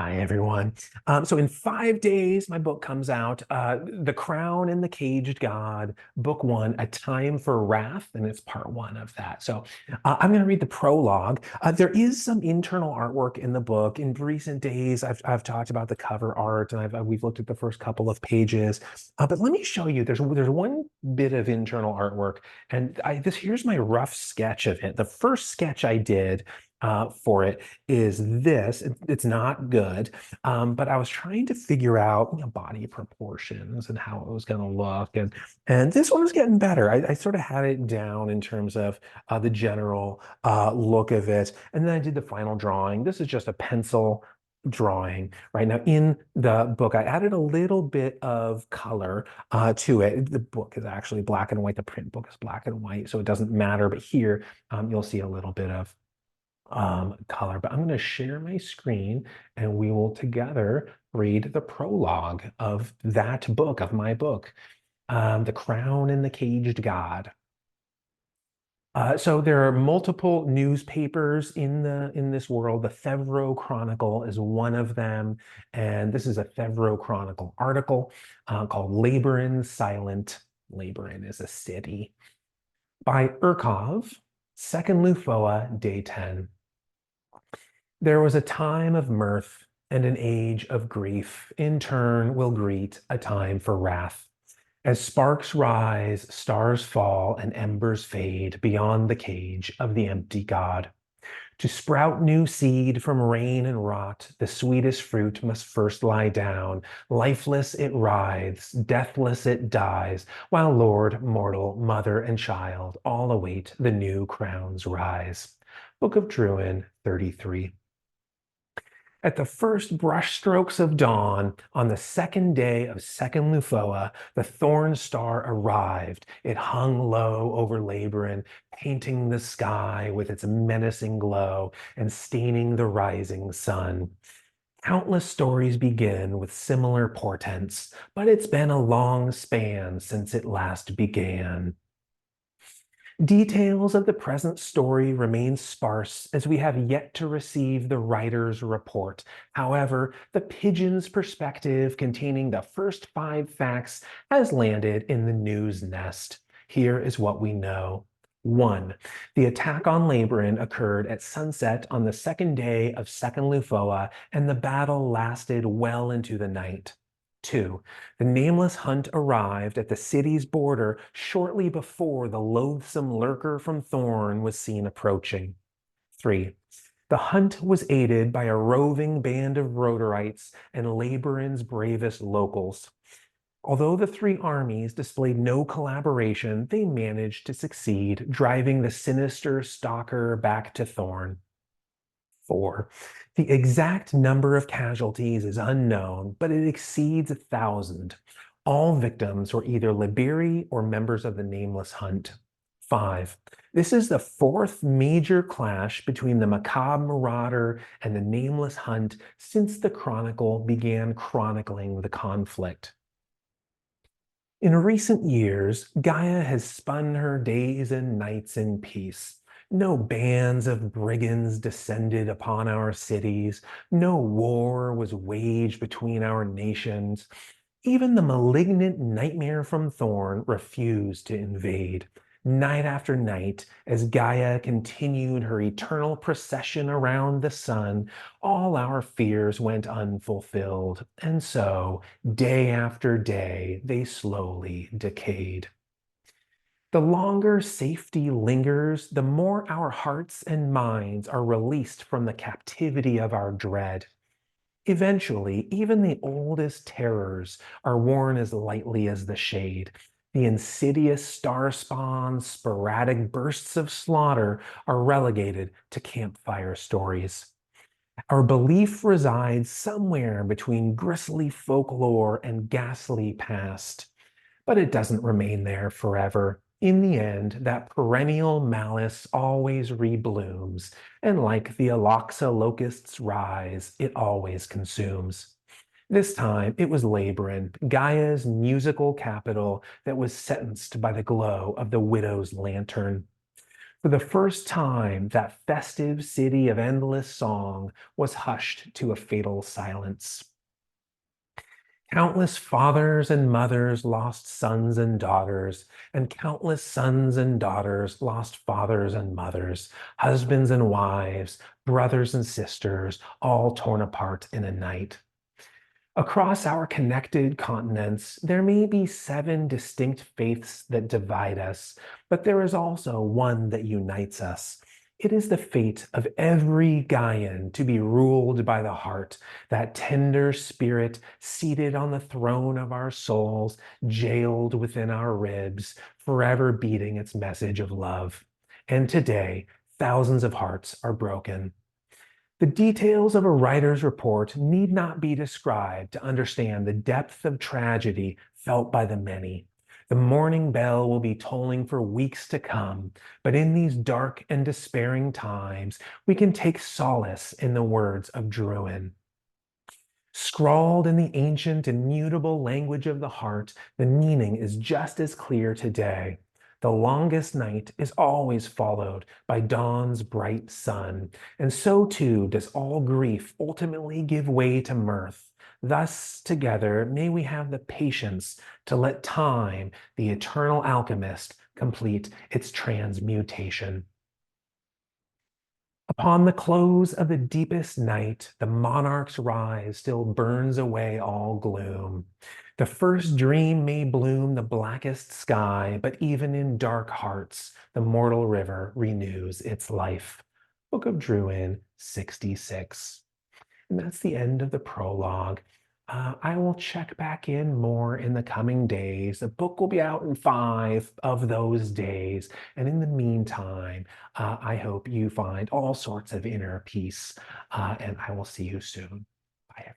Hi, everyone. So in 5 days, my book comes out, The Crown and the Caged God, Book One, A Time for Wrath, and it's part one of that. So I'm going to read the prologue. There is some internal artwork in the book. In recent days, I've talked about the cover art, and we've looked at the first couple of pages. But let me show you. There's one bit of internal artwork, and here's my rough sketch of it. The first sketch I did for it is this. It's not good, but I was trying to figure out body proportions and how it was going to look, and this one was getting better. I sort of had it down in terms of the general look of it, and then I did the final drawing. This is just a pencil drawing right now. In the book, I added a little bit of color to it. The book is actually black and white. The print book is black and white, so it doesn't matter. But here, you'll see a little bit of color. But I'm going to share my screen and we will together read the prologue of that book, of my book, The Crown and the Caged God. So there are multiple newspapers in this world. The Thevro Chronicle is one of them, and this is a Thevro Chronicle article called Labaron Silent. Labaron is a city by Urkov, Second Lufoa, Day 10. There was a time of mirth and an age of grief. In turn, will greet a time for wrath. As sparks rise, stars fall, and embers fade beyond the cage of the empty god. To sprout new seed from rain and rot, the sweetest fruit must first lie down. Lifeless it writhes, deathless it dies, while Lord, mortal, mother, and child all await the new crown's rise. Book of Druin 33. At the first brushstrokes of dawn, on the second day of Second Lufoa, the thorn star arrived. It hung low over Labaron, painting the sky with its menacing glow and staining the rising sun. Countless stories begin with similar portents, but it's been a long span since it last began. Details of the present story remain sparse as we have yet to receive the writer's report. However, the pigeon's perspective containing the first 5 facts has landed in the news nest. Here is what we know. 1. The attack on Labaron occurred at sunset on the second day of Second Lufoa, and the battle lasted well into the night. 2. The nameless hunt arrived at the city's border shortly before the loathsome lurker from Thorn was seen approaching. 3. The hunt was aided by a roving band of Rotarites and Labaron's bravest locals. Although the 3 armies displayed no collaboration, they managed to succeed, driving the sinister stalker back to Thorn. 4. The exact number of casualties is unknown, but it exceeds 1,000. All victims were either Liberi or members of the Nameless Hunt. 5. This is the 4th major clash between the Macabre Marauder and the Nameless Hunt since the Chronicle began chronicling the conflict. In recent years, Gaia has spun her days and nights in peace. No bands of brigands descended upon our cities. No war was waged between our nations. Even the malignant nightmare from Thorn refused to invade. Night after night, as Gaia continued her eternal procession around the sun, all our fears went unfulfilled, and so, day after day, they slowly decayed. The longer safety lingers, the more our hearts and minds are released from the captivity of our dread. Eventually, even the oldest terrors are worn as lightly as the shade. The insidious star spawn's sporadic bursts of slaughter are relegated to campfire stories. Our belief resides somewhere between grisly folklore and ghastly past. But it doesn't remain there forever. In the end, that perennial malice always reblooms, and like the Aloxa locust's rise, it always consumes. This time, it was Labaron, Gaia's musical capital, that was sentenced by the glow of the widow's lantern. For the first time, that festive city of endless song was hushed to a fatal silence. Countless fathers and mothers lost sons and daughters, and countless sons and daughters lost fathers and mothers, husbands and wives, brothers and sisters, all torn apart in a night. Across our connected continents, there may be 7 distinct faiths that divide us, but there is also one that unites us. It is the fate of every Gaian to be ruled by the heart, that tender spirit seated on the throne of our souls, jailed within our ribs, forever beating its message of love. And today, thousands of hearts are broken. The details of a writer's report need not be described to understand the depth of tragedy felt by the many. The mourning bell will be tolling for weeks to come, but in these dark and despairing times, we can take solace in the words of Druin. Scrawled in the ancient immutable language of the heart, the meaning is just as clear today. The longest night is always followed by dawn's bright sun, and so too does all grief ultimately give way to mirth. Thus, together, may we have the patience to let time, the eternal alchemist, complete its transmutation. Upon the close of the deepest night, the monarch's rise still burns away all gloom. The first dream may bloom the blackest sky, but even in dark hearts, the mortal river renews its life. Book of Druin 66. And that's the end of the prologue. I will check back in more in the coming days. The book will be out in 5 of those days. And in the meantime, I hope you find all sorts of inner peace. And I will see you soon. Bye, everyone.